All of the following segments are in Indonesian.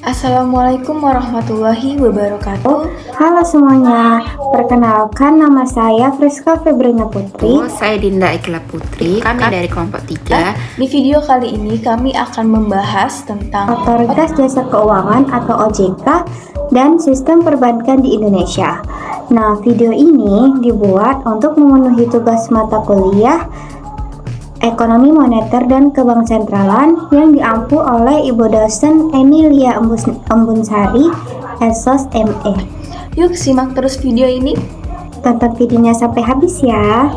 Assalamualaikum warahmatullahi wabarakatuh. Halo semuanya, perkenalkan nama saya Friska Febrinya Putri. Saya Dinda Ikhla Putri, kami dari kelompok 3. Di video kali ini kami akan membahas tentang Otoritas Jasa Keuangan atau OJK dan sistem perbankan di Indonesia. Nah, video ini dibuat untuk memenuhi tugas mata kuliah Ekonomi Moneter dan Kebanksentralan yang diampu oleh Ibu dosen Emilia Embunsari, Esos ME. Yuk simak terus video ini. Tonton videonya sampai habis ya.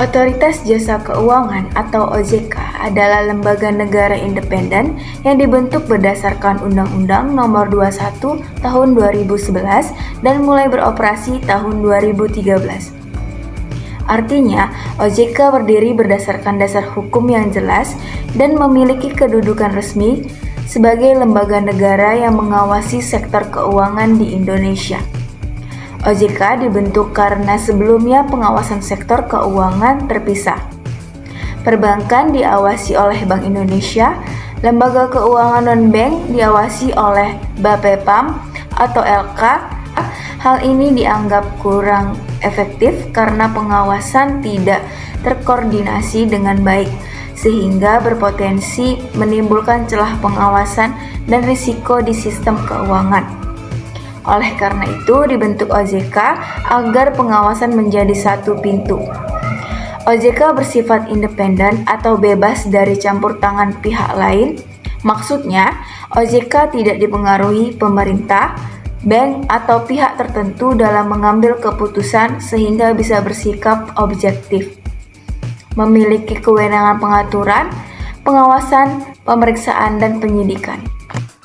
Otoritas Jasa Keuangan atau OJK adalah lembaga negara independen yang dibentuk berdasarkan Undang-Undang Nomor 21 Tahun 2011 dan mulai beroperasi tahun 2013. Artinya, OJK berdiri berdasarkan dasar hukum yang jelas dan memiliki kedudukan resmi sebagai lembaga negara yang mengawasi sektor keuangan di Indonesia. OJK dibentuk karena sebelumnya pengawasan sektor keuangan terpisah. Perbankan diawasi oleh Bank Indonesia, lembaga keuangan non-bank diawasi oleh Bapepam atau LK. Hal ini dianggap kurang efektif karena pengawasan tidak terkoordinasi dengan baik, sehingga berpotensi menimbulkan celah pengawasan dan risiko di sistem keuangan. Oleh karena itu, dibentuk OJK agar pengawasan menjadi satu pintu. OJK bersifat independen atau bebas dari campur tangan pihak lain. Maksudnya, OJK tidak dipengaruhi pemerintah, bank, atau pihak tertentu dalam mengambil keputusan sehingga bisa bersikap objektif. Memiliki kewenangan pengaturan, pengawasan, pemeriksaan, dan penyidikan.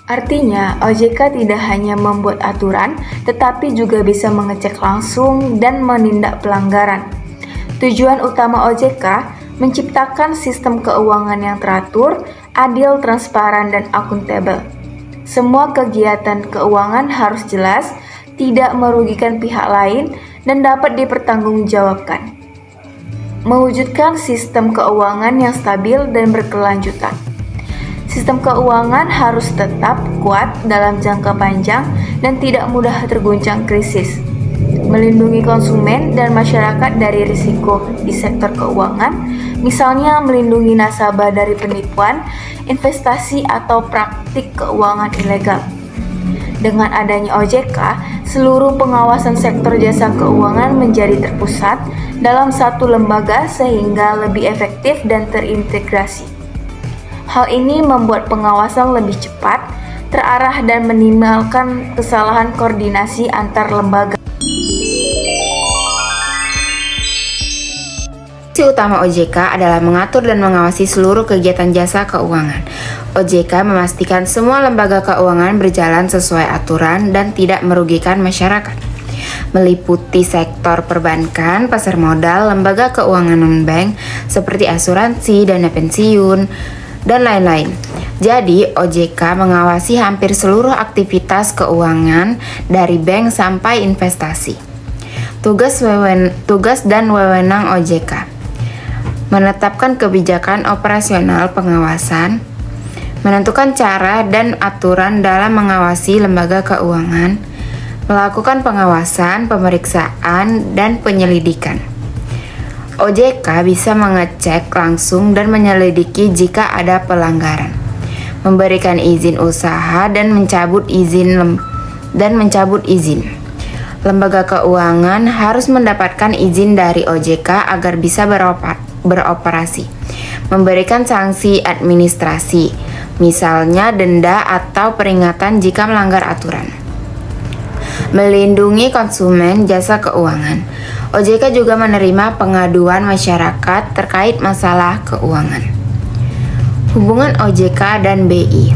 Artinya, OJK tidak hanya membuat aturan, tetapi juga bisa mengecek langsung dan menindak pelanggaran. Tujuan utama OJK menciptakan sistem keuangan yang teratur, adil, transparan, dan akuntabel. Semua kegiatan keuangan harus jelas, tidak merugikan pihak lain, dan dapat dipertanggungjawabkan. Mewujudkan sistem keuangan yang stabil dan berkelanjutan. Sistem keuangan harus tetap kuat dalam jangka panjang dan tidak mudah terguncang krisis. Melindungi konsumen dan masyarakat dari risiko di sektor keuangan, misalnya melindungi nasabah dari penipuan, investasi, atau praktik keuangan ilegal. Dengan adanya OJK, seluruh pengawasan sektor jasa keuangan menjadi terpusat dalam satu lembaga sehingga lebih efektif dan terintegrasi. Hal ini membuat pengawasan lebih cepat, terarah, dan minimalkan kesalahan koordinasi antar lembaga. Fungsi utama OJK adalah mengatur dan mengawasi seluruh kegiatan jasa keuangan. OJK memastikan semua lembaga keuangan berjalan sesuai aturan dan tidak merugikan masyarakat. Meliputi sektor perbankan, pasar modal, lembaga keuangan non-bank seperti asuransi, dana pensiun, dan lain-lain. Jadi, OJK mengawasi hampir seluruh aktivitas keuangan dari bank sampai investasi. Tugas dan wewenang OJK: menetapkan kebijakan operasional pengawasan, menentukan cara dan aturan dalam mengawasi lembaga keuangan, melakukan pengawasan, pemeriksaan, dan penyelidikan. OJK bisa mengecek langsung dan menyelidiki jika ada pelanggaran, memberikan izin usaha dan mencabut izin. Lembaga keuangan harus mendapatkan izin dari OJK agar bisa beroperasi, memberikan sanksi administrasi, misalnya denda atau peringatan jika melanggar aturan. melindungi konsumen jasa keuangan. OJK juga menerima pengaduan masyarakat terkait masalah keuangan. Hubungan OJK dan BI.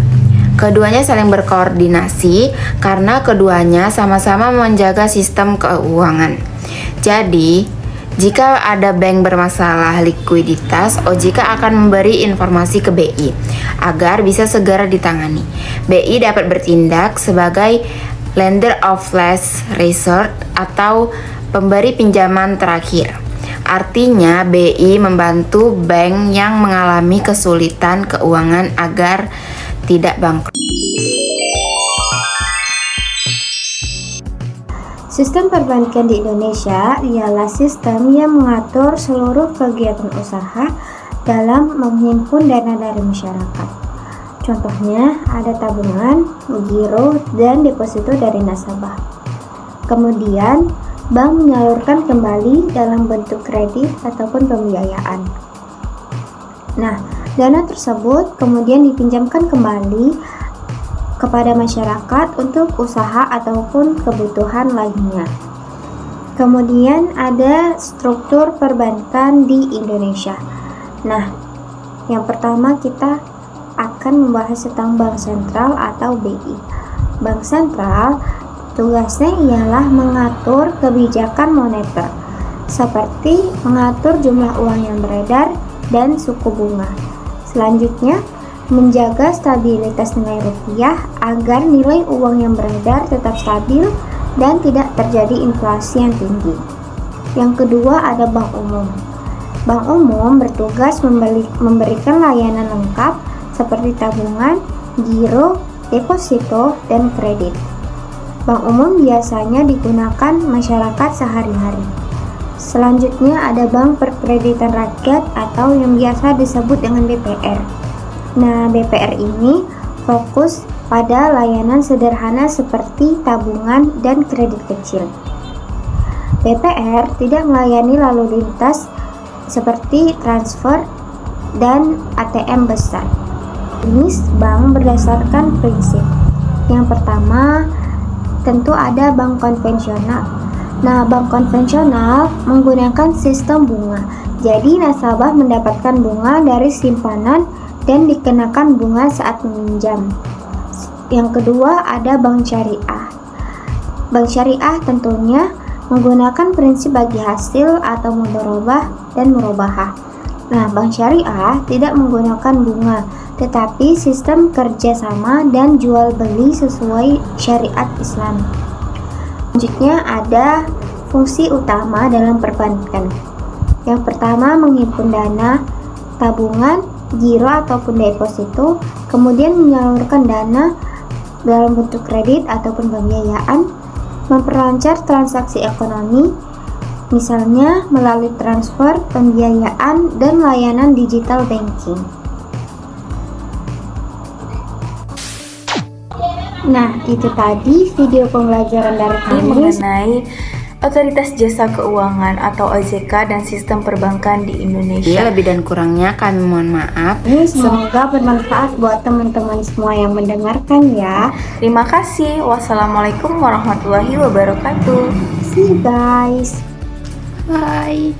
Keduanya saling berkoordinasi karena keduanya sama-sama menjaga sistem keuangan. Jadi, jika ada bank bermasalah likuiditas, OJK akan memberi informasi ke BI agar bisa segera ditangani. BI dapat bertindak sebagai lender of last resort atau pemberi pinjaman terakhir. Artinya, BI membantu bank yang mengalami kesulitan keuangan agar tidak bangkrut. Sistem perbankan di Indonesia ialah sistem yang mengatur seluruh kegiatan usaha dalam menghimpun dana dari masyarakat. Contohnya ada tabungan, giro, dan deposito dari nasabah. Kemudian, bank menyalurkan kembali dalam bentuk kredit ataupun pembiayaan. Nah, dana tersebut kemudian dipinjamkan kembali kepada masyarakat untuk usaha ataupun kebutuhan lainnya. Kemudian ada struktur perbankan di Indonesia. Nah, yang pertama kita akan membahas tentang bank sentral atau BI. Bank sentral tugasnya ialah mengatur kebijakan moneter, seperti mengatur jumlah uang yang beredar dan suku bunga. Selanjutnya, menjaga stabilitas nilai rupiah agar nilai uang yang beredar tetap stabil dan tidak terjadi inflasi yang tinggi. Yang kedua ada bank umum. Bank umum bertugas memberikan layanan lengkap seperti tabungan, giro, deposito, dan kredit. Bank umum biasanya digunakan masyarakat sehari-hari. Selanjutnya ada Bank Perkreditan Rakyat atau yang biasa disebut dengan BPR. Nah, BPR ini fokus pada layanan sederhana seperti tabungan dan kredit kecil. BPR tidak melayani lalu lintas seperti transfer dan ATM besar. Jenis bank berdasarkan prinsip. Yang pertama, tentu ada bank konvensional. Nah, bank konvensional menggunakan sistem bunga. Jadi, nasabah mendapatkan bunga dari simpanan dan dikenakan bunga saat meminjam. Yang kedua ada bank syariah. Bank syariah tentunya menggunakan prinsip bagi hasil atau mudharabah dan murabahah. Nah, bank syariah tidak menggunakan bunga, tetapi sistem kerjasama dan jual beli sesuai syariat Islam. Selanjutnya ada fungsi utama dalam perbankan. Yang pertama menghimpun dana, tabungan, giro ataupun deposito, kemudian menyalurkan dana dalam bentuk kredit ataupun pembiayaan, memperlancar transaksi ekonomi, misalnya melalui transfer, pembiayaan, dan layanan digital banking. Nah, itu tadi video pembelajaran dari kami mengenai Otoritas Jasa Keuangan atau OJK dan sistem perbankan di Indonesia. Ya, lebih dan kurangnya kami mohon maaf. Semoga bermanfaat buat teman-teman semua yang mendengarkan ya. Terima kasih. Wassalamualaikum warahmatullahi wabarakatuh. See you guys. Bye.